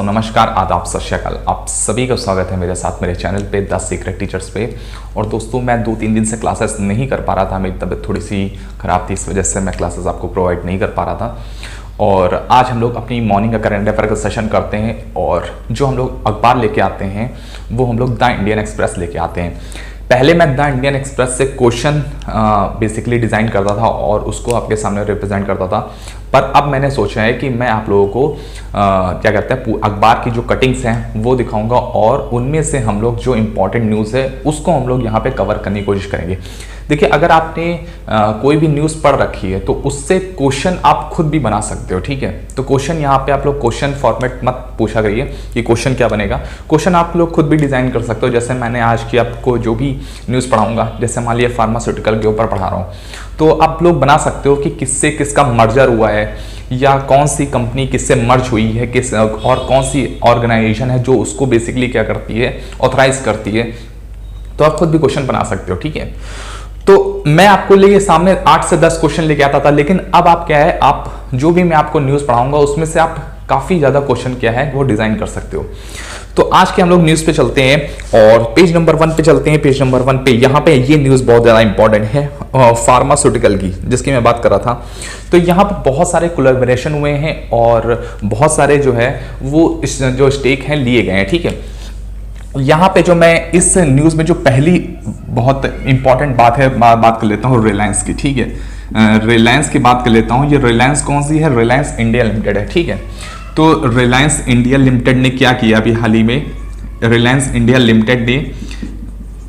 दोस्तों नमस्कार, आदाब, सत श्री अकाल। आप सभी का स्वागत है मेरे साथ मेरे चैनल पे द सीक्रेट टीचर्स पे। और दोस्तों मैं 2-3 दिन से क्लासेस नहीं कर पा रहा था, मेरी तबीयत थोड़ी सी ख़राब थी, इस वजह से मैं क्लासेस आपको प्रोवाइड नहीं कर पा रहा था। और आज हम लोग अपनी मॉर्निंग का करंट अफेयर का सेशन करते हैं और जो हम लोग अखबार लेके आते हैं वो हम लोग द इंडियन एक्सप्रेस लेके आते हैं। पहले मैं द इंडियन एक्सप्रेस से क्वेश्चन बेसिकली डिज़ाइन करता था और उसको आपके सामने रिप्रेजेंट करता था, पर अब मैंने सोचा है कि मैं आप लोगों को क्या कहते हैं अखबार की जो कटिंग्स हैं वो दिखाऊंगा और उनमें से हम लोग जो इम्पोर्टेंट न्यूज़ है उसको हम लोग यहाँ पे कवर करने की कोशिश करेंगे। देखिए, अगर आपने कोई भी न्यूज़ पढ़ रखी है तो उससे क्वेश्चन आप खुद भी बना सकते हो, ठीक है। तो क्वेश्चन यहाँ पे आप लोग क्वेश्चन फॉर्मेट मत पूछा करिए कि क्वेश्चन क्या बनेगा, क्वेश्चन आप लोग खुद भी डिज़ाइन कर सकते हो। जैसे मैंने आज की आपको जो भी न्यूज़ पढ़ाऊंगा, जैसे मान लिया फार्मास्यूटिकल के ऊपर पढ़ा रहा हूँ, तो आप लोग बना सकते हो कि किससे किसका मर्जर हुआ है या कौन सी कंपनी किससे मर्ज हुई है, किस और कौन सी ऑर्गेनाइजेशन है जो उसको बेसिकली क्या करती है, ऑथराइज करती है। तो आप खुद भी क्वेश्चन बना सकते हो, ठीक है। तो मैं आपको लेके सामने 8 से 10 क्वेश्चन लेके आता था, लेकिन अब आप क्या है, आप जो भी मैं आपको न्यूज़ पढ़ाऊंगा उसमें से आप काफ़ी ज़्यादा क्वेश्चन क्या है वो डिज़ाइन कर सकते हो। तो आज के हम लोग न्यूज़ पे चलते हैं और पेज नंबर 1 पे चलते हैं। पेज नंबर 1 पे यहाँ पे ये न्यूज़ बहुत ज़्यादा इंपॉर्टेंट है फार्मास्यूटिकल की, जिसकी मैं बात कर रहा था। तो यहाँ पे बहुत सारे कोलैबोरेशन हुए हैं और बहुत सारे जो है वो जो स्टेक हैं लिए गए हैं, ठीक है। यहाँ पे जो मैं इस न्यूज़ में जो पहली बहुत इंपॉर्टेंट बात है, बात कर लेता हूँ रिलायंस की, ठीक है। रिलायंस की बात कर लेता हूँ। ये रिलायंस कौन सी है? रिलायंस इंडिया लिमिटेड है, ठीक है। तो रिलायंस इंडिया लिमिटेड ने क्या किया अभी हाल ही में? रिलायंस इंडिया लिमिटेड ने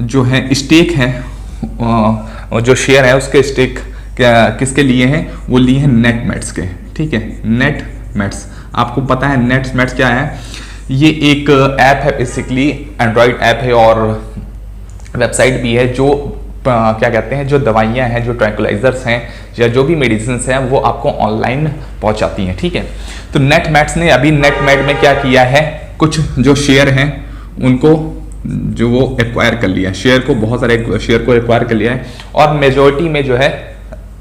जो है स्टेक है, जो शेयर है उसके स्टेक किसके लिए हैं? वो लिए हैं नेटमेट्स के, ठीक है। नेटमेट्स, आपको पता है नेटमेट्स क्या है? ये एक ऐप है, बेसिकली एंड्रॉयड ऐप है और वेबसाइट भी है जो क्या कहते हैं, जो दवाइयाँ हैं, जो ट्रैंक्विलाइजर्स हैं या जो भी मेडिसिन हैं वो आपको ऑनलाइन पहुंचाती हैं, ठीक है। तो नेटमेट्स ने अभी नेटमेट में क्या किया है, कुछ जो शेयर हैं उनको जो वो एक्वायर कर लिया, शेयर को, बहुत सारे शेयर को एक्वायर कर लिया है और मेजोरिटी में जो है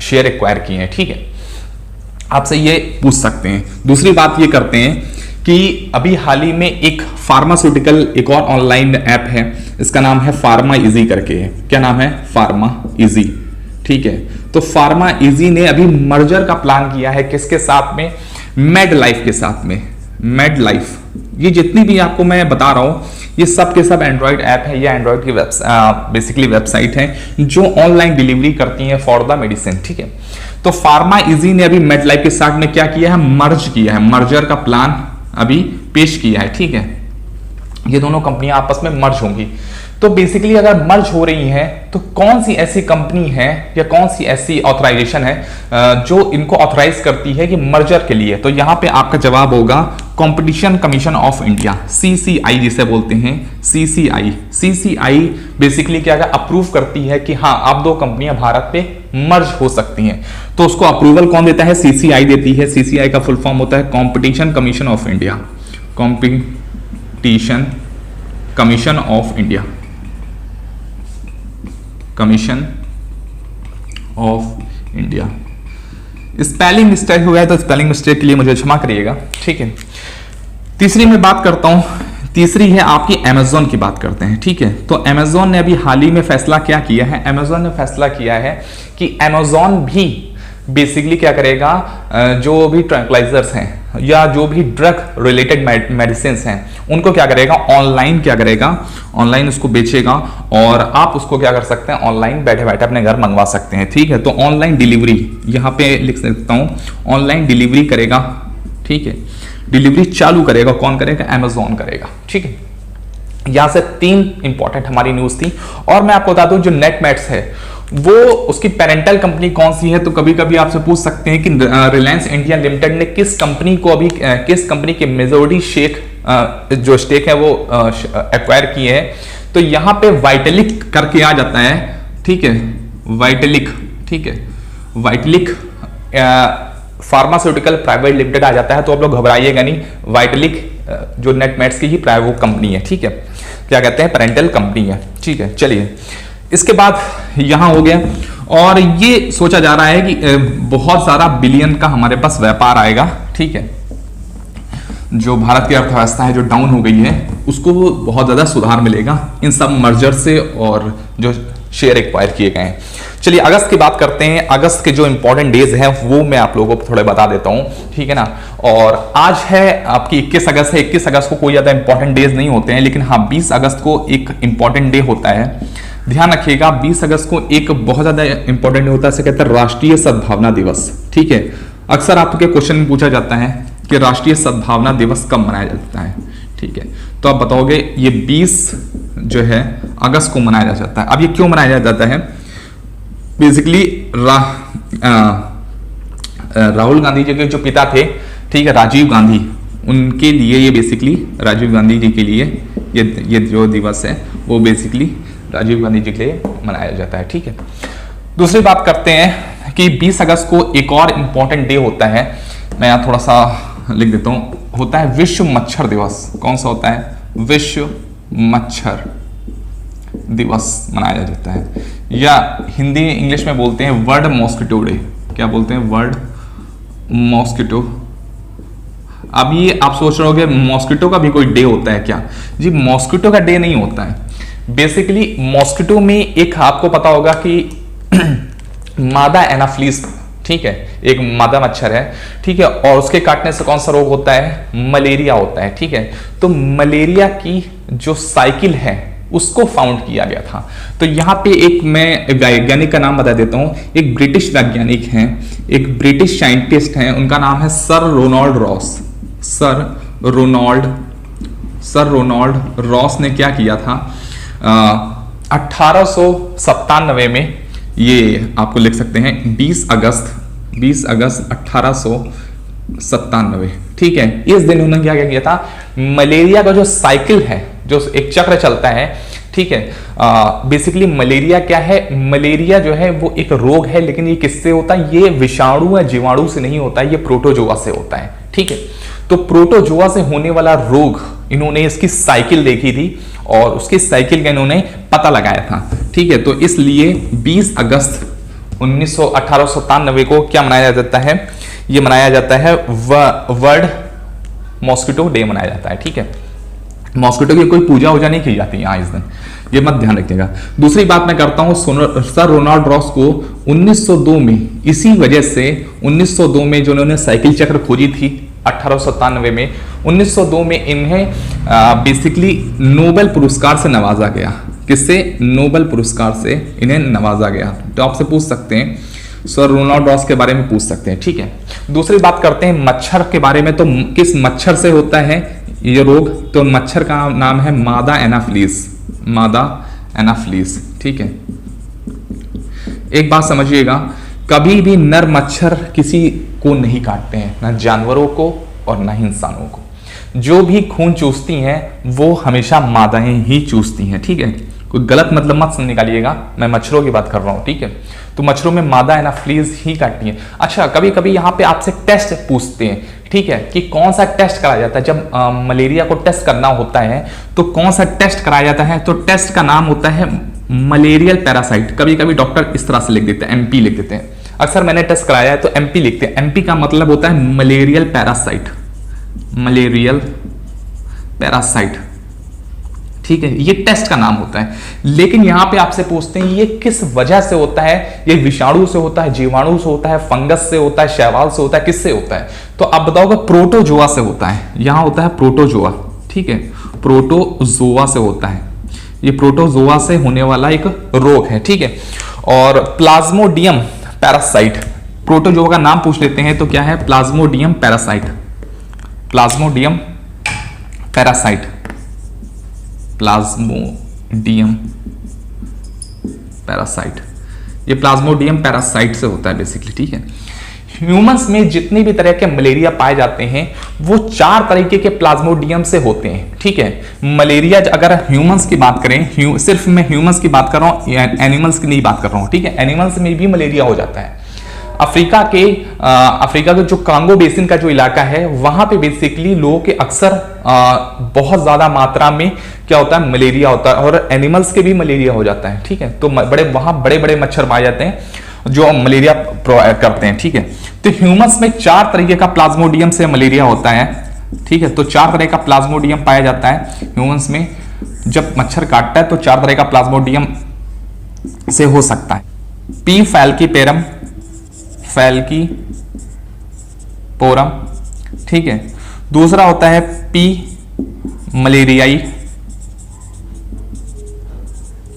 शेयर एक्वायर किए हैं, ठीक है। आपसे ये पूछ सकते हैं। दूसरी बात ये करते हैं कि अभी हाल ही में एक फार्मास्यूटिकल एक और ऑनलाइन ऐप है, इसका नाम है फार्मा इजी करके है। क्या नाम है? फार्मा इजी, ठीक है। तो फार्मा इजी ने अभी मर्जर का प्लान किया है किसके साथ में? मेड लाइफ के साथ में। मेड लाइफ, ये जितनी भी आपको मैं बता रहा हूं ये सब के सब एंड्रॉयड ऐप है या एंड्रॉयड की बेसिकली वेबसाइट है जो ऑनलाइन डिलीवरी करती है फॉर द मेडिसिन, ठीक है। तो फार्मा इजी ने अभी मेड लाइफ के साथ में क्या किया है? मर्ज किया है, मर्जर का प्लान अभी पेश किया है, ठीक है। ये दोनों कंपनियां आपस में मर्ज होंगी। तो बेसिकली अगर मर्ज हो रही हैं तो कौन सी ऐसी कंपनी है या कौन सी ऐसी ऑथराइजेशन है जो इनको ऑथराइज करती है कि मर्जर के लिए? तो यहां पे आपका जवाब होगा competition commission of India, CCI जिसे बोलते हैं, सीसीआई। सीसीआई बेसिकली क्या अप्रूव करती है कि हाँ अब दो कंपनियां भारत पे मर्ज हो सकती हैं। तो उसको अप्रूवल कौन देता है? सीसीआई देती है। सीसीआई का फुल फॉर्म होता है competition commission of India, competition commission of India, commission of India. Spelling mistake हो गया तो स्पेलिंग मिस्टेक के लिए मुझे क्षमा करिएगा, ठीक है। तीसरी मैं बात करता हूं, तीसरी है आपकी अमेज़न की बात करते हैं, ठीक है। तो अमेज़न ने अभी हाल ही में फैसला क्या किया है? अमेज़न ने फैसला किया है कि अमेज़न भी बेसिकली क्या करेगा, जो भी ट्रैंक्विलाइजर्स हैं या जो भी ड्रग रिलेटेड मेडिसिन हैं उनको क्या करेगा, ऑनलाइन क्या करेगा, ऑनलाइन उसको बेचेगा और आप उसको क्या कर सकते हैं, ऑनलाइन बैठे बैठे अपने घर मंगवा सकते हैं, ठीक है। तो ऑनलाइन डिलीवरी यहां पे लिख सकता हूं, ऑनलाइन डिलीवरी करेगा, ठीक है। डिलीवरी चालू करेगा, कौन करेगा? अमेज़न करेगा, ठीक है। यहां से 3 इंपॉर्टेंट हमारी न्यूज थी। और मैं आपको बता दूं जो नेटमेट्स है वो उसकी पेरेंटल कंपनी कौन सी है? तो कभी कभी आपसे पूछ सकते हैं कि रिलायंस इंडिया लिमिटेड ने किस कंपनी को अभी किस कंपनी के मेजोरिटी शेख जो स्टेक है वो एक्वायर किए हैं। तो यहां पे वाइटलिक करके आ जाता है, ठीक है, वाइटलिक, ठीक है। वाइटलिक फार्मास्यूटिकल प्राइवेट लिमिटेड आ जाता है, तो आप लोग घबराइएगा नहीं। वाइटलिक जो नेटमेट्स की ही प्राइवेट कंपनी है, ठीक है, क्या कहते हैं, पेरेंटल कंपनी है, ठीक है। चलिए इसके बाद यहां हो गया और ये सोचा जा रहा है कि बहुत सारा बिलियन का हमारे पास व्यापार आएगा, ठीक है। जो भारत की अर्थव्यवस्था है जो डाउन हो गई है उसको बहुत ज़्यादा सुधार मिलेगा इन सब मर्जर से और जो शेयर एक्वायर किए गए हैं। चलिए अगस्त की बात करते हैं। अगस्त के जो इंपॉर्टेंट डेज हैं वो मैं आप लोगों को थोड़े बता देता हूं, ठीक है ना। और आज है आपकी 21 अगस्त है। 21 अगस्त को कोई ज़्यादा इंपॉर्टेंट डेज नहीं होते हैं, लेकिन हाँ 20 अगस्त को एक इंपॉर्टेंट डे होता है। ध्यान रखिएगा 20 अगस्त को एक बहुत ज़्यादा इंपॉर्टेंट डे होता है, इसे कहते हैं राष्ट्रीय सद्भावना दिवस, ठीक है। अक्सर आपके क्वेश्चन में पूछा जाता है कि राष्ट्रीय सद्भावना दिवस कब मनाया जाता है, ठीक है। तो आप बताओगे ये 20 जो है अगस्त को मनाया जाता है। अब ये क्यों मनाया जाता है? बेसिकली राहुल गांधी जी के जो पिता थे, ठीक है, राजीव गांधी, उनके लिए ये बेसिकली राजीव गांधी जी के लिए ये जो दिवस है वो बेसिकली राजीव गांधी जी के लिए मनाया जाता है, ठीक है। दूसरी बात करते हैं कि 20 अगस्त को एक और इंपॉर्टेंट डे होता है, मैं यहाँ थोड़ा सा लिख देता हूँ, होता है विश्व मच्छर दिवस। कौन सा होता है? विश्व मच्छर दिवस मनाया जाता है, या हिंदी इंग्लिश में बोलते हैं वर्ल्ड मॉस्किटो डे। क्या बोलते हैं? World mosquito. अब ये आप सोच रहे होगे मॉस्किटो का भी कोई डे होता है क्या? जी मॉस्किटो का डे नहीं होता है। बेसिकली मॉस्किटो में एक आपको पता होगा कि मादा एनाफ्लीज, ठीक है, एक मादा मच्छर है, ठीक है, और उसके काटने से कौन सा रोग होता है? मलेरिया होता है, ठीक है। तो मलेरिया की जो साइकिल है उसको फाउंड किया गया था। तो यहाँ पे एक मैं वैज्ञानिक का नाम बता देता हूँ। एक ब्रिटिश वैज्ञानिक हैं, एक ब्रिटिश साइंटिस्ट हैं, उनका नाम है sir Ronald Ross. Sir Ronald Ross ने क्या किया था? 1897 में, ये आपको लिख सकते हैं 20 अगस्त 1897, ठीक है। इस दिन उन्होंने क्या किया था? मलेरिया का जो साइकिल है, जो एक चक्र चलता है, ठीक है, बेसिकली मलेरिया क्या है? मलेरिया जो है वो एक रोग है, लेकिन ये किससे होता है? ये विषाणु या जीवाणु से नहीं होता है, ये प्रोटोजोआ से होता है, ठीक है। तो प्रोटोजोआ से होने वाला रोग, इन्होंने इसकी साइकिल देखी थी और उसकी साइकिल का इन्होंने पता लगाया था, ठीक है। तो इसलिए 20 अगस्त 1897 को क्या मनाया जाता है? ये मनाया जाता है वर्ल्ड मॉस्किटो डे मनाया जाता है, ठीक है। मॉस्किटो की कोई पूजा वूजा नहीं की जाती यहाँ इस दिन, ये मत ध्यान रखिएगा। दूसरी बात मैं करता हूँ, सर रोनाल्ड रॉस को 1902 में, इसी वजह से 1902 में जो उन्होंने साइकिल चक्र खोजी थी 1897 में, 1902 में इन्हें बेसिकली नोबेल पुरस्कार से नवाजा गया। किससे? नोबेल पुरस्कार से इन्हें नवाजा गया। तो आपसे पूछ सकते हैं, सर रोनाल्ड रॉस के बारे में पूछ सकते हैं, ठीक है। दूसरी बात करते हैं मच्छर के बारे में। तो किस मच्छर से होता है ये रोग? तो मच्छर का नाम है मादा एनाफ्लीज, ठीक है। एक बात समझिएगा, कभी भी नर मच्छर किसी को नहीं काटते हैं, ना जानवरों को और ना इंसानों को। जो भी खून चूसती हैं वो हमेशा मादाएं ही चूसती हैं, ठीक है। कोई गलत मतलब मत निकालिएगा, मैं मच्छरों की बात कर रहा हूं, ठीक है। तो मच्छरों में मादा एनाफ्लीज ही काटती है। अच्छा, कभी कभी यहाँ पे आपसे टेस्ट पूछते हैं, ठीक है, कि कौन सा टेस्ट कराया जाता है जब मलेरिया को टेस्ट करना होता है, तो कौन सा टेस्ट कराया जाता है? तो टेस्ट का नाम होता है मलेरियल पैरासाइट। कभी कभी डॉक्टर इस तरह से लिख देते हैं, एमपी लिख देते हैं। अक्सर मैंने टेस्ट कराया है तो एमपी लिखते हैं। एमपी का मतलब होता है मलेरियल पैरासाइट, ठीक है, ये टेस्ट का नाम होता है। लेकिन यहां पे आपसे पूछते हैं ये किस वजह से होता है? ये विषाणु से होता है, जीवाणु से होता है, फंगस से होता है, शैवाल से होता है, किससे होता है? तो आप बताओगे प्रोटोजोआ से होता है। यहां होता है प्रोटोजोआ, ठीक है, प्रोटोजोआ से होता है। ये प्रोटोजोआ से होने वाला एक रोग है, ठीक है। और प्लाज्मोडियम पैरासाइट, प्रोटोजोआ का नाम पूछ लेते हैं तो क्या है? Plasmodium parasite. प्लाज्मोडियम पैरासाइट, ये प्लाज्मोडियम पैरासाइट से होता है बेसिकली, ठीक है। ह्यूमंस में जितने भी तरह के मलेरिया पाए जाते हैं वो 4 तरीके के प्लाज्मोडियम से होते हैं, ठीक है। मलेरिया अगर ह्यूमंस की बात करें, सिर्फ मैं ह्यूमंस की बात कर रहा हूं, एनिमल्स की नहीं बात कर रहा हूं, ठीक है। एनिमल्स में भी मलेरिया हो जाता है। अफ्रीका के जो कांगो बेसिन का जो इलाका है वहां पे बेसिकली लोगों के अक्सर बहुत ज्यादा मात्रा में क्या होता है? मलेरिया होता है, और एनिमल्स के भी मलेरिया हो जाता है, ठीक है। तो वहां बड़े बड़े मच्छर पाए जाते हैं जो मलेरिया करते हैं, ठीक है। तो ह्यूमंस में 4 तरीके का प्लाज्मोडियम से मलेरिया होता है। ठीक है, तो 4 तरह का प्लाज्मोडियम पाया जाता है ह्यूमंस में। जब मच्छर काटता है तो 4 तरह का प्लाज्मोडियम से हो सकता है। पी फैल्कीपेरम, फैल्कीपोरम, ठीक है। दूसरा होता है पी मलेरियाई,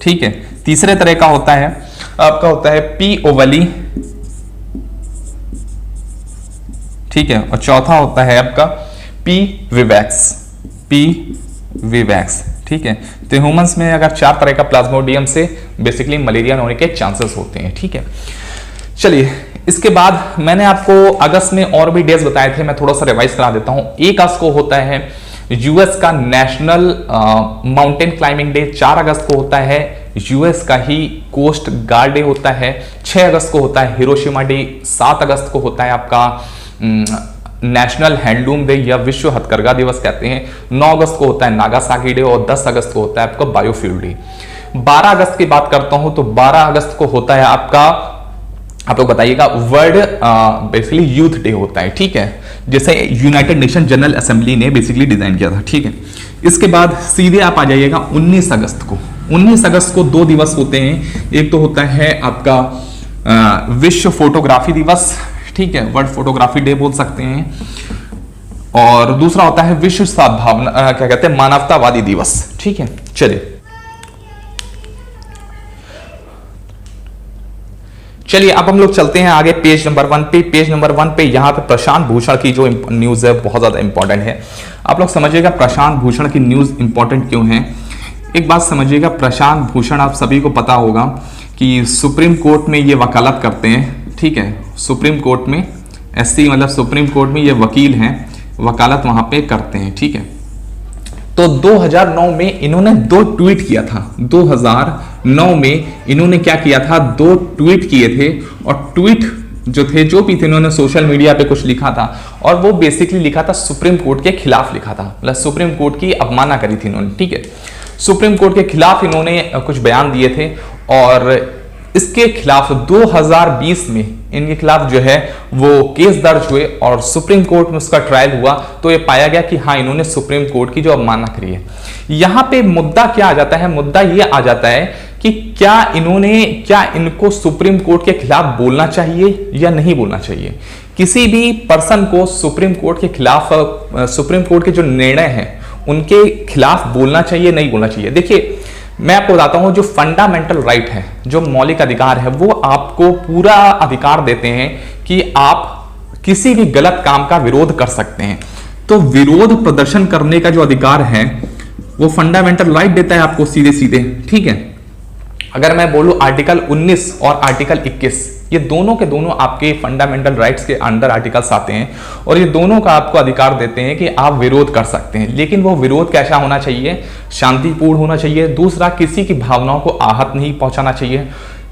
ठीक है। तीसरे तरह का होता है आपका होता है पी ओवली, ठीक है। और चौथा होता है आपका पी विवैक्स, ठीक है। तो ह्यूमंस में अगर 4 तरह का प्लाज्मोडियम से बेसिकली मलेरिया होने के चांसेस होते हैं, ठीक है। चलिए, इसके बाद मैंने आपको अगस्त में और भी डेज बताए थे, मैं थोड़ा सा रिवाइज करा देता हूं। 1 अगस्त को होता है यूएस का नेशनल माउंटेन क्लाइंबिंग डे, 4 अगस्त को होता है यूएस का ही कोस्ट गार्ड डे होता है, 6 अगस्त को होता है हिरोशिमा डे, 7 अगस्त को होता है आपका नेशनल हैंडलूम डे या विश्व हथकरघा दिवस कहते हैं, 9 अगस्त को होता है नागासाकी डे और 10 अगस्त को होता है आपका बायोफ्यूल डे। 12 अगस्त की बात करता हूं तो 12 अगस्त को होता है आपका, आप लोग बताइएगा, वर्ल्ड बेसिकली यूथ डे होता है, ठीक है, जैसे यूनाइटेड नेशन जनरल असेंबली ने बेसिकली डिजाइन किया था, ठीक है। इसके बाद सीधे आप आ जाइएगा 19 अगस्त को। 19 अगस्त को 2 दिवस होते हैं, एक तो होता है आपका विश्व फोटोग्राफी दिवस, ठीक है, वर्ल्ड फोटोग्राफी डे बोल सकते हैं, और दूसरा होता है विश्व सद्भावना क्या कहते हैं मानवतावादी दिवस, ठीक है। चलिए अब हम लोग चलते हैं आगे पेज नंबर 1 पे। पेज नंबर 1 पे यहाँ पे प्रशांत भूषण की जो न्यूज है बहुत ज्यादा इंपॉर्टेंट है। आप लोग समझिएगा प्रशांत भूषण की न्यूज इंपॉर्टेंट क्यों है। एक बात समझिएगा, प्रशांत भूषण आप सभी को पता होगा कि सुप्रीम कोर्ट में ये वकालत करते हैं, ठीक है। सुप्रीम कोर्ट में एससी मतलब सुप्रीम कोर्ट में ये वकील हैं, वकालत वहां पे करते हैं, ठीक है। तो 2009 में इन्होंने 2 ट्वीट किया था। 2009 में इन्होंने क्या किया था, 2 ट्वीट किए थे, और ट्वीट जो भी थे इन्होंने सोशल मीडिया पे कुछ लिखा था, और वो बेसिकली लिखा था सुप्रीम कोर्ट के खिलाफ लिखा था, मतलब सुप्रीम कोर्ट की अवमानना करी थी इन्होंने, ठीक है। सुप्रीम कोर्ट के खिलाफ इन्होंने कुछ बयान दिए थे, और इसके खिलाफ 2020 में इनके खिलाफ जो है वो केस दर्ज हुए और सुप्रीम कोर्ट में उसका ट्रायल हुआ, तो ये पाया गया कि हाँ इन्होंने सुप्रीम कोर्ट की जो अवमानना करी है। यहां पे मुद्दा क्या आ जाता है, मुद्दा ये आ जाता है कि क्या इनको सुप्रीम कोर्ट के खिलाफ बोलना चाहिए या नहीं बोलना चाहिए। किसी भी पर्सन को सुप्रीम कोर्ट के खिलाफ, सुप्रीम कोर्ट के जो निर्णय हैं उनके खिलाफ बोलना चाहिए नहीं बोलना चाहिए। देखिए मैं आपको बताता हूं, जो फंडामेंटल राइट है, जो मौलिक अधिकार है, वो आपको पूरा अधिकार देते हैं कि आप किसी भी गलत काम का विरोध कर सकते हैं। तो विरोध प्रदर्शन करने का जो अधिकार है वो फंडामेंटल राइट देता है आपको सीधे सीधे, ठीक है। अगर मैं बोलूं आर्टिकल 19 और आर्टिकल 21, ये दोनों के दोनों आपके फंडामेंटल राइट्स के अंडर आर्टिकल्स आते हैं, और ये दोनों का आपको अधिकार देते हैं कि आप विरोध कर सकते हैं। लेकिन वो विरोध कैसा होना चाहिए, शांतिपूर्ण होना चाहिए। दूसरा, किसी की भावनाओं को आहत नहीं पहुंचाना चाहिए।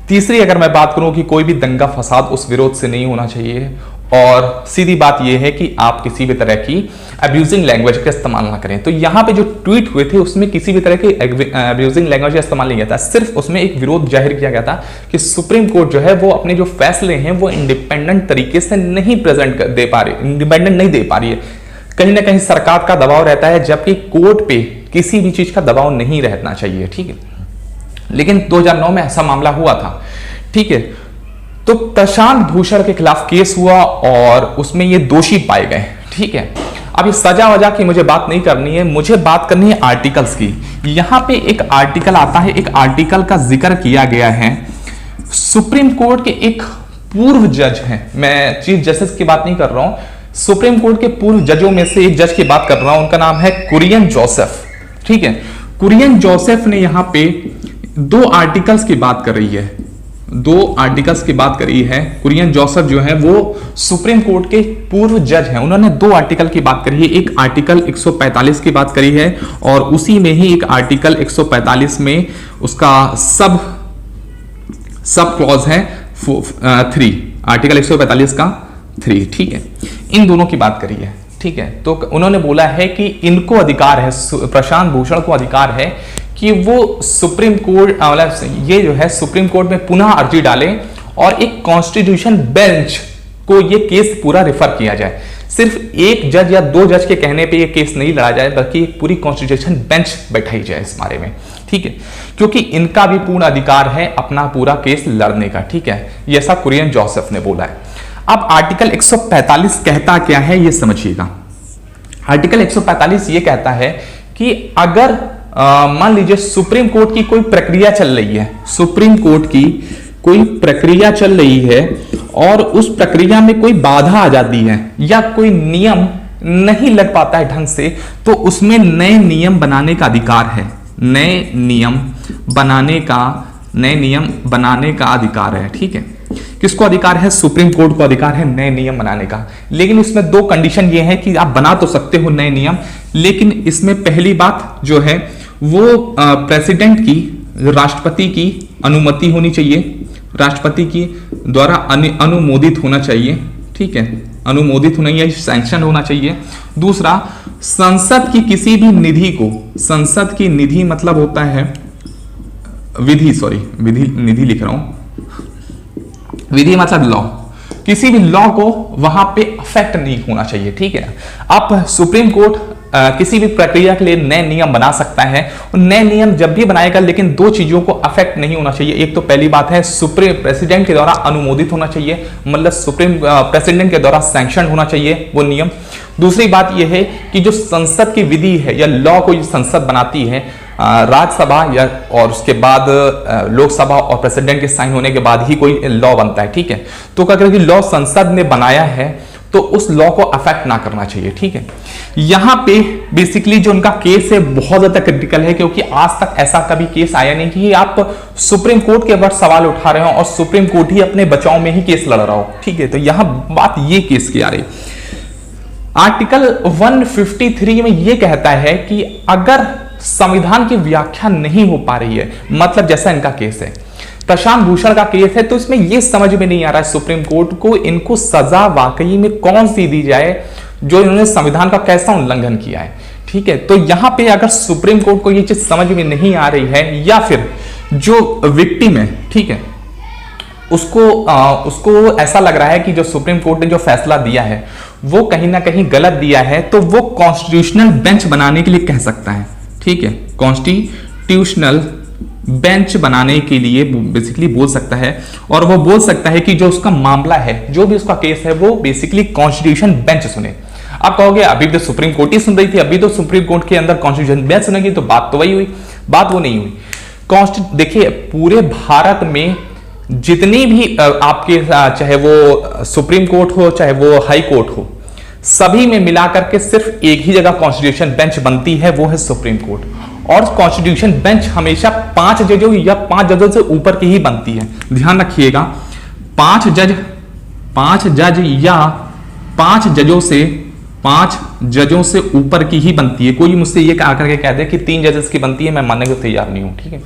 तीसरी, अगर मैं बात करूं कि कोई भी दंगा फसाद उस विरोध से नहीं होना चाहिए। और सीधी बात यह है कि आप किसी भी तरह की अब्यूजिंग लैंग्वेज का इस्तेमाल ना करें। तो यहां पे जो ट्वीट हुए थे उसमें किसी भी तरह की अब्यूजिंग लैंग्वेज का इस्तेमाल नहीं किया था, सिर्फ उसमें एक विरोध जाहिर किया गया था कि सुप्रीम कोर्ट जो है वो अपने जो फैसले हैं वो इंडिपेंडेंट तरीके से नहीं प्रेजेंट दे पा रही, इंडिपेंडेंट नहीं दे पा रही है। कहीं ना कहीं सरकार का दबाव रहता है, जबकि कोर्ट पे किसी भी चीज का दबाव नहीं रहना चाहिए, ठीक है। लेकिन 2009 में ऐसा मामला हुआ था, ठीक है। तो प्रशांत भूषण के खिलाफ केस हुआ और उसमें ये दोषी पाए गए, ठीक है। अब ये सजा वजा की मुझे बात नहीं करनी है, मुझे बात करनी है आर्टिकल्स की। यहां पे एक आर्टिकल आता है, एक आर्टिकल का जिक्र किया गया है। सुप्रीम कोर्ट के एक पूर्व जज हैं, मैं चीफ जस्टिस की बात नहीं कर रहा हूं, सुप्रीम कोर्ट के पूर्व जजों में से एक जज की बात कर रहा हूं, उनका नाम है कुरियन जोसेफ, ठीक है। कुरियन जोसेफ ने यहां पे 2 आर्टिकल्स की बात कर रही है, 2 आर्टिकल्स की बात करी है। कुरियन जोसेफ जो है वो सुप्रीम कोर्ट के पूर्व जज हैं, उन्होंने 2 आर्टिकल की बात करी है। एक आर्टिकल 145 की बात करी है, और उसी में ही एक आर्टिकल 145 में उसका सब क्लॉज है 3, आर्टिकल 145 का 3, ठीक है। इन दोनों की बात करी है, ठीक है। तो उन्होंने बोला है कि इनको अधिकार है, प्रशांत भूषण को अधिकार है कि वो सुप्रीम कोर्ट ये जो है सुप्रीम कोर्ट में पुनः अर्जी डालें और एक कॉन्स्टिट्यूशन बेंच को ये केस पूरा रेफर किया जाए। सिर्फ एक जज या दो जज के कहने पे ये केस नहीं लड़ा जाए, बल्कि एक पूरी कॉन्स्टिट्यूशन बेंच बैठाई जाए इस बारे में, ठीक है, क्योंकि इनका भी पूर्ण अधिकार है अपना पूरा केस लड़ने का, ठीक है। ये ऐसा कुरियन जोसेफ ने बोला है। अब आर्टिकल 145 कहता क्या है ये समझिएगा। आर्टिकल 145 ये कहता है कि अगर मान लीजिए सुप्रीम कोर्ट की कोई प्रक्रिया चल रही है, सुप्रीम कोर्ट की कोई प्रक्रिया चल रही है और उस प्रक्रिया में कोई बाधा आ जाती है या कोई नियम नहीं लग पाता है ढंग से, तो उसमें नए नियम बनाने का अधिकार है। नए नियम बनाने का अधिकार है, ठीक है। किसको अधिकार है? सुप्रीम कोर्ट को अधिकार है नए नियम बनाने का। लेकिन इसमें दो कंडीशन ये है कि आप बना तो सकते हो नए नियम, लेकिन इसमें पहली बात जो है वो प्रेसिडेंट की, राष्ट्रपति की अनुमति होनी चाहिए, राष्ट्रपति की द्वारा अनुमोदित होना चाहिए, ठीक है, अनुमोदित होना या सैंक्शन होना चाहिए। दूसरा, संसद की किसी भी निधि को, संसद की निधि मतलब होता है विधि, निधि लिख रहा हूं, विधि मतलब लॉ, किसी भी लॉ को वहां पे अफेक्ट नहीं होना चाहिए, ठीक है। अब सुप्रीम कोर्ट किसी भी प्रक्रिया के लिए नए नियम बना सकता है, और नए नियम जब भी बनाएगा लेकिन दो चीजों को अफेक्ट नहीं होना चाहिए। एक तो पहली बात है सुप्रीम प्रेसिडेंट के द्वारा अनुमोदित होना चाहिए, मतलब सुप्रीम प्रेसिडेंट के द्वारा सैंक्शन होना चाहिए वो नियम। दूसरी बात यह है कि जो संसद की विधि है या लॉ को संसद बनाती है, राज्यसभा या और उसके बाद लोकसभा और प्रेसिडेंट के साइन होने के बाद ही कोई लॉ बनता है, ठीक है। तो क्या करें कि लॉ संसद ने बनाया है तो उस लॉ को अफेक्ट ना करना चाहिए, ठीक है। यहां पे बेसिकली जो उनका केस है बहुत ज्यादा क्रिटिकल है, क्योंकि आज तक ऐसा कभी केस आया नहीं कि आप सुप्रीम कोर्ट के ऊपर सवाल उठा रहे हो और सुप्रीम कोर्ट ही अपने बचाव में ही केस लड़ रहा हो, ठीक है। तो यहां बात ये केस की आ रही। आर्टिकल 153 में यह कहता है कि अगर संविधान की व्याख्या नहीं हो पा रही है, मतलब जैसा इनका केस है, प्रशांत भूषण का केस है, तो इसमें यह समझ में नहीं आ रहा है सुप्रीम कोर्ट को इनको सजा वाकई में कौन सी दी जाए जो इन्होंने संविधान का कैसा उल्लंघन किया है, ठीक है। तो यहां पे अगर सुप्रीम कोर्ट को यह चीज समझ में नहीं आ रही है या फिर जो विक्टिम है, ठीक है, उसको ऐसा लग रहा है कि जो सुप्रीम कोर्ट ने जो फैसला दिया है वो कहीं ना कहीं गलत दिया है, तो वो कॉन्स्टिट्यूशनल बेंच बनाने के लिए कह सकता है, ठीक है। कॉन्स्टिट्यूशनल बेंच बनाने के लिए बेसिकली बोल सकता है, और वो बोल सकता है कि जो उसका मामला है, जो भी उसका केस है, वो बेसिकली कॉन्स्टिट्यूशन बेंच सुने। आप कहोगे अभी तो सुप्रीम कोर्ट ही सुन रही थी, अभी तो सुप्रीम कोर्ट के अंदर कॉन्स्टिट्यूशन बेंच सुनेगी, तो बात तो वही हुई, बात वो नहीं हुई। देखिए पूरे भारत में जितनी भी आपके चाहे वो सुप्रीम कोर्ट हो चाहे वो हाई कोर्ट हो, सभी में मिलाकर के सिर्फ एक ही जगह कॉन्स्टिट्यूशन बेंच बनती है, वो है सुप्रीम कोर्ट। और कॉन्स्टिट्यूशन बेंच हमेशा 5 जजों या 5 जजों से ऊपर की ही बनती है, ध्यान रखिएगा। 5 जज या 5 जजों से ऊपर की ही बनती है। कोई मुझसे ये आकर के कह दे कि 3 जजेस की बनती है, मैं मानने को तैयार नहीं हूं, ठीक है।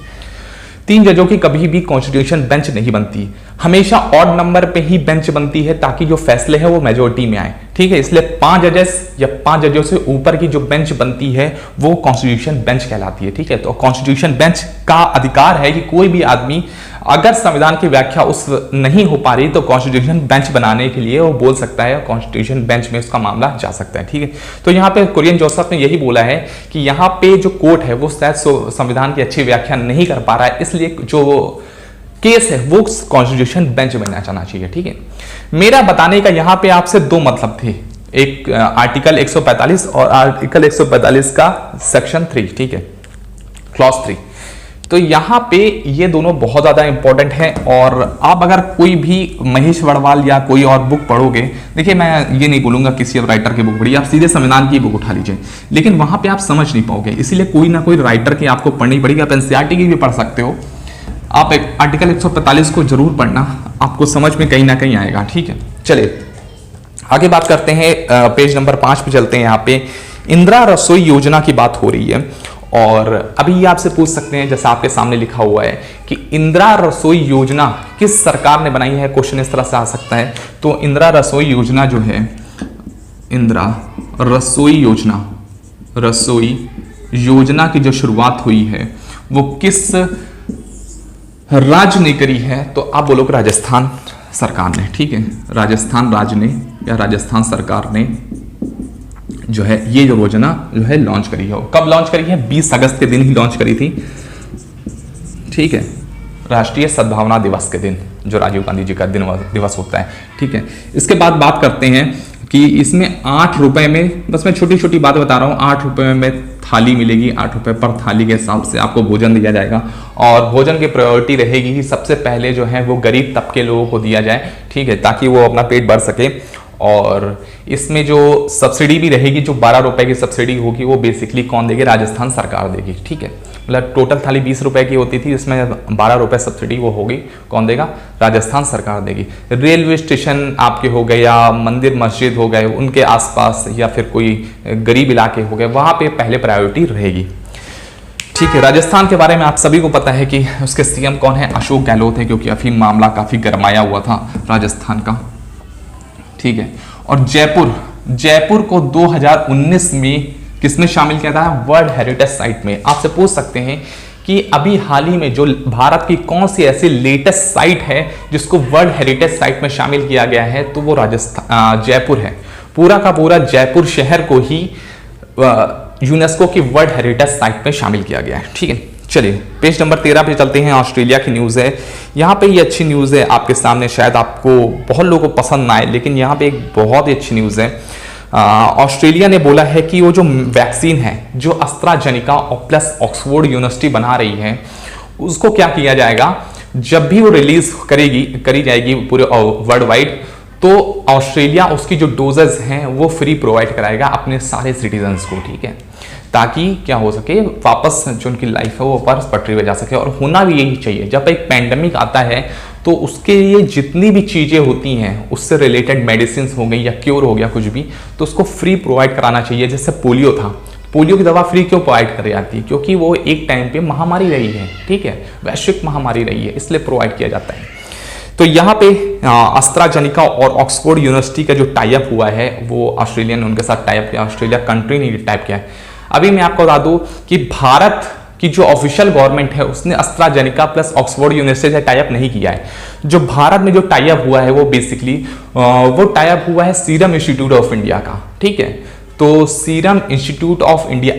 3 जजों की कभी भी कॉन्स्टिट्यूशन बेंच नहीं बनती, हमेशा ऑड नंबर पे ही बेंच बनती है, ताकि जो फैसले हैं वो मेजोरिटी में आए, ठीक है। इसलिए 5 जजेस या 5 जजों से ऊपर की जो बेंच बनती है वो कॉन्स्टिट्यूशन बेंच कहलाती है, ठीक है। तो कॉन्स्टिट्यूशन बेंच का अधिकार है कि कोई भी आदमी अगर संविधान की व्याख्या उस नहीं हो पा रही तो कॉन्स्टिट्यूशन बेंच बनाने के लिए वो बोल सकता है, कॉन्स्टिट्यूशन बेंच में उसका मामला जा सकता है, ठीक है। तो यहाँ पे कुरियन जोसेफ ने यही बोला है कि यहाँ पे जो कोर्ट है वो शायद संविधान की अच्छी व्याख्या नहीं कर पा रहा है, इसलिए जो केस है वो कॉन्स्टिट्यूशन बेंच बनना चाहना चाहिए, ठीक है। मेरा बताने का यहाँ पे आपसे 2 मतलब थे, एक आर्टिकल 145 और आर्टिकल 145 का सेक्शन 3, ठीक है, क्लॉज 3। तो यहाँ पे ये दोनों बहुत ज्यादा इंपॉर्टेंट है, और आप अगर कोई भी महेश वड़वाल या कोई और बुक पढ़ोगे, देखिए मैं ये नहीं बोलूंगा किसी राइटर की बुक पढ़िए, आप सीधे संविधान की बुक उठा लीजिए, लेकिन वहां पे आप समझ नहीं पाओगे, इसीलिए कोई ना कोई राइटर की आपको पढ़नी पड़ेगी। आप एनसीईआरटी की भी पढ़ सकते हो, आप एक आर्टिकल 145 को जरूर पढ़ना, आपको समझ में कहीं ना कहीं आएगा, ठीक है। चलिए आगे बात करते हैं, पेज नंबर 5 पे चलते हैं। यहाँ पे इंदिरा रसोई योजना की बात हो रही है, और अभी ये आपसे पूछ सकते हैं, जैसा आपके सामने लिखा हुआ है कि इंदिरा रसोई योजना किस सरकार ने बनाई है, क्वेश्चन इस तरह से आ सकता है। तो इंदिरा रसोई योजना जो है, इंदिरा रसोई योजना की जो शुरुआत हुई है वो किस राज्य ने करी है, तो आप बोलोगे राजस्थान सरकार ने, ठीक है, राजस्थान राज्य ने या राजस्थान सरकार ने जो है ये जो योजना जो है लॉन्च करी है। कब लॉन्च करी है? 20 अगस्त के दिन ही लॉन्च करी थी, ठीक है, राष्ट्रीय सद्भावना दिवस के दिन, जो राजीव गांधी जी का दिवस होता है, ठीक है। इसके बाद बात करते हैं कि इसमें 8 रुपए में, बस मैं छोटी छोटी बात बता रहा हूँ, 8 रुपए में थाली मिलेगी, 8 रुपए पर थाली के हिसाब से आपको भोजन दिया जाएगा। और भोजन की प्रायोरिटी रहेगी कि सबसे पहले जो है वो गरीब तबके लोगों को दिया जाए, ठीक है, ताकि वो अपना पेट भर सके। और इसमें जो सब्सिडी भी रहेगी, जो 12 रुपए की सब्सिडी होगी, वो बेसिकली कौन देगी? राजस्थान सरकार देगी, ठीक है। मतलब टोटल थाली 20 रुपए की होती थी, इसमें 12 रुपए सब्सिडी वो होगी, कौन देगा? राजस्थान सरकार देगी। रेलवे स्टेशन आपके हो गए या मंदिर मस्जिद हो गए, उनके आसपास या फिर कोई गरीब इलाके हो गए, वहां पे पहले प्रायोरिटी रहेगी, ठीक है। राजस्थान के बारे में आप सभी को पता है कि उसके सीएम कौन है? अशोक गहलोत है, क्योंकि अफीम मामला काफी गरमाया हुआ था राजस्थान का, ठीक है। और जयपुर को 2019 में किसमें शामिल किया था? वर्ल्ड हेरिटेज साइट में। आपसे पूछ सकते हैं कि अभी हाल ही में जो भारत की कौन सी ऐसी लेटेस्ट साइट है जिसको वर्ल्ड हेरिटेज साइट में शामिल किया गया है, तो वो राजस्थान जयपुर है। पूरा का पूरा जयपुर शहर को ही यूनेस्को की वर्ल्ड हेरिटेज साइट में शामिल किया गया है, ठीक है। चलिए पेज नंबर 13 पे चलते हैं। ऑस्ट्रेलिया की न्यूज़ है, यहाँ पे ये अच्छी न्यूज़ है आपके सामने, शायद आपको बहुत लोगों को पसंद ना आए, लेकिन यहाँ पे एक बहुत ही अच्छी न्यूज़ है। ऑस्ट्रेलिया ने बोला है कि वो जो वैक्सीन है, जो एस्ट्राजेनेका प्लस ऑक्सफोर्ड यूनिवर्सिटी बना रही है, उसको क्या किया जाएगा, जब भी वो रिलीज करी जाएगी पूरे वर्ल्ड वाइड, तो ऑस्ट्रेलिया उसकी जो डोजेज हैं वो फ्री प्रोवाइड कराएगा अपने सारे सिटीजन्स को, ठीक है, ताकि क्या हो सके, वापस जो उनकी लाइफ है वो वापस पटरी पे जा सके। और होना भी यही चाहिए। जब एक पैंडेमिक आता है तो उसके लिए जितनी भी चीज़ें होती हैं, उससे रिलेटेड मेडिसिन हो गई या क्योर हो गया कुछ भी, तो उसको फ्री प्रोवाइड कराना चाहिए। जैसे पोलियो था, पोलियो की दवा फ्री क्यों प्रोवाइड कर जाती है? क्योंकि वो एक टाइम पे महामारी रही है, ठीक है, वैश्विक महामारी रही है, इसलिए प्रोवाइड किया जाता है। तो यहाँ पे एस्ट्राजेनेका और ऑक्सफोर्ड यूनिवर्सिटी का जो टाइप हुआ है, वो ऑस्ट्रेलिया ने उनके साथ टाइप किया, ऑस्ट्रेलिया कंट्री ने टाइप किया है। अभी मैं आपको बता दूं कि भारत की जो ऑफिशियल गवर्नमेंट है उसने एस्ट्राजेनेका प्लस ऑक्सफोर्ड यूनिवर्सिटी से टाइप नहीं किया है। जो भारत में जो टाइप हुआ है वो बेसिकली वो टाइप हुआ है सीरम इंस्टीट्यूट ऑफ इंडिया का, ठीक है। तो serum institute of India,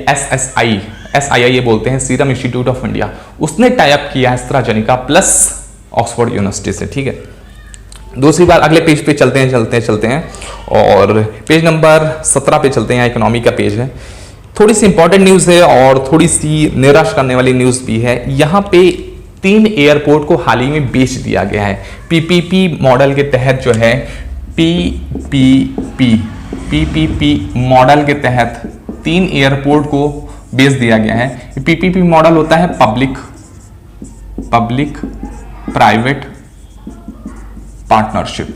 SII ये बोलते हैं, सीरम इंस्टीट्यूट ऑफ इंडिया, उसने टाइप किया एस्ट्राजेनेका प्लस ऑक्सफोर्ड यूनिवर्सिटी से, ठीक है। दूसरी बार अगले पेज पे चलते हैं और पेज नंबर 17 पे चलते हैं। इकोनॉमी का पेज है। थोड़ी सी इंपॉर्टेंट न्यूज़ है और थोड़ी सी निराश करने वाली न्यूज़ भी है। यहाँ पे 3 एयरपोर्ट को हाल ही में बेच दिया गया है। PPP मॉडल के तहत जो है, PPP मॉडल के तहत 3 एयरपोर्ट को बेच दिया गया है। PPP मॉडल होता है पब्लिक प्राइवेट पार्टनरशिप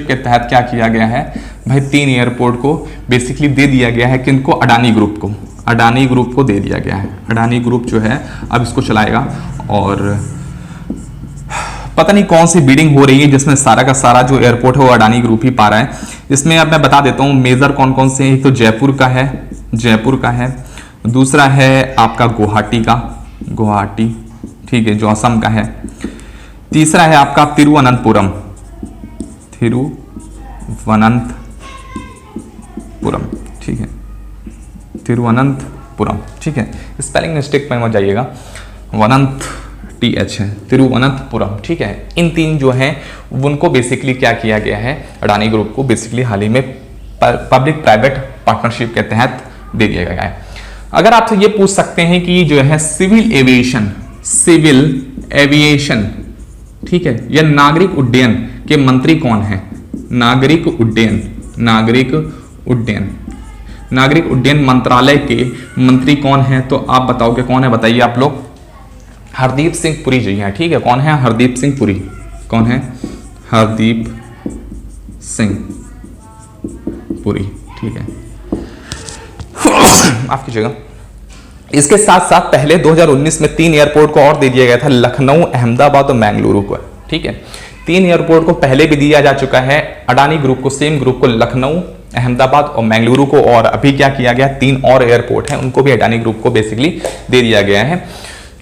के तहत क्या किया गया है भाई, 3 एयरपोर्ट को बेसिकली दे दिया गया है। किनको? अडानी ग्रुप को दे दिया गया है। अडानी ग्रुप जो है अब इसको चलाएगा और पता नहीं कौन सी बिडिंग हो रही है जिसमें सारा का सारा जो एयरपोर्ट है वो अडानी ग्रुप ही पा रहा है। इसमें अब मैं बता देता हूँ मेजर कौन कौन से हैं। एक तो जयपुर का है, दूसरा है आपका गुवाहाटी, ठीक है, जो असम का है। तीसरा है आपका तिरुवनंतपुरम, ठीक है, तिरुवनंतपुरम, ठीक है। स्पेलिंग मिस्टेक में मत जाइएगा, TH है, तिरुवनंतपुरम, ठीक है। इन 3 जो हैं उनको बेसिकली क्या किया गया है, अडानी ग्रुप को बेसिकली हाल ही में पब्लिक प्राइवेट पार्टनरशिप के तहत दे दिया गया है। अगर आपसे ये पूछ सकते हैं कि जो है सिविल एविएशन, ठीक है, या नागरिक उड्डयन के मंत्री कौन है? नागरिक उड्डयन मंत्रालय के मंत्री कौन है? तो आप बताओगे कौन है, बताइए आप लोग। हरदीप सिंह पुरी जी हैं, ठीक है। कौन है? हरदीप सिंह पुरी। कौन है? हरदीप सिंह पुरी, ठीक है। माफ कीजिएगा। इसके साथ साथ पहले 2019 में 3 एयरपोर्ट को और दे दिया गया था, लखनऊ, अहमदाबाद और बेंगलुरु को, ठीक है। 3 एयरपोर्ट को पहले भी दिया जा चुका है अडानी ग्रुप को, सेम ग्रुप को, लखनऊ, अहमदाबाद और बेंगलुरु को। और अभी क्या किया गया, 3 और एयरपोर्ट हैं, उनको भी अडानी ग्रुप को बेसिकली दे दिया गया है।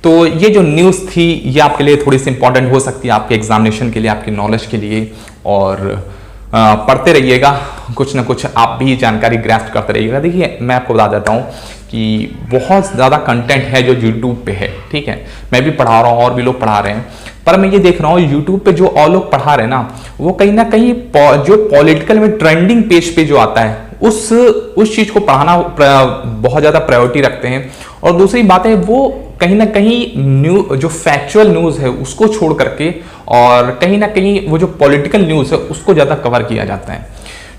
तो ये जो न्यूज़ थी ये आपके लिए थोड़ी सी इंपॉर्टेंट हो सकती है, आपके एग्जामिनेशन के लिए, आपकी नॉलेज के लिए। और पढ़ते रहिएगा, कुछ ना कुछ आप भी जानकारी ग्रैस्प करते रहिएगा। देखिए मैं आपको बता देता हूँ कि बहुत ज़्यादा कंटेंट है जो यूट्यूब पे है, ठीक है। मैं भी पढ़ा रहा हूँ और भी लोग पढ़ा रहे हैं, पर मैं ये देख रहा हूँ यूट्यूब पे जो और लोग पढ़ा रहे हैं ना, वो कहीं ना कहीं जो पॉलिटिकल में ट्रेंडिंग पेज पे जो आता है उस चीज़ को पढ़ाना बहुत ज़्यादा प्रायोरिटी रखते हैं। और दूसरी बात है, वो कहीं ना कहीं जो फैक्चुअल न्यूज़ है उसको छोड़ करके और कहीं ना कहीं वो जो पॉलिटिकल न्यूज़ है उसको ज़्यादा कवर किया जाता है,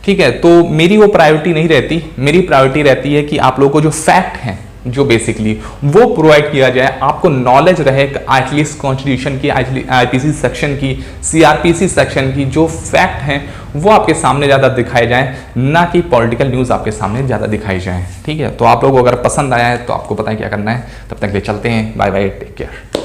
ठीक है। तो मेरी वो प्रायोरिटी नहीं रहती, मेरी प्रायोरिटी रहती है कि आप लोगों को जो फैक्ट हैं जो बेसिकली वो प्रोवाइड किया जाए, आपको नॉलेज रहे एटलीस्ट कॉन्स्टिट्यूशन की, आईपीसी सेक्शन की, सीआरपीसी सेक्शन की जो फैक्ट हैं वो आपके सामने ज़्यादा दिखाए जाए, ना कि पॉलिटिकल न्यूज़ आपके सामने ज़्यादा दिखाई जाए, ठीक है। तो आप लोगों को अगर पसंद आया है तो आपको पता है क्या करना है। तब तक के लिए चलते हैं, बाय बाय, टेक केयर।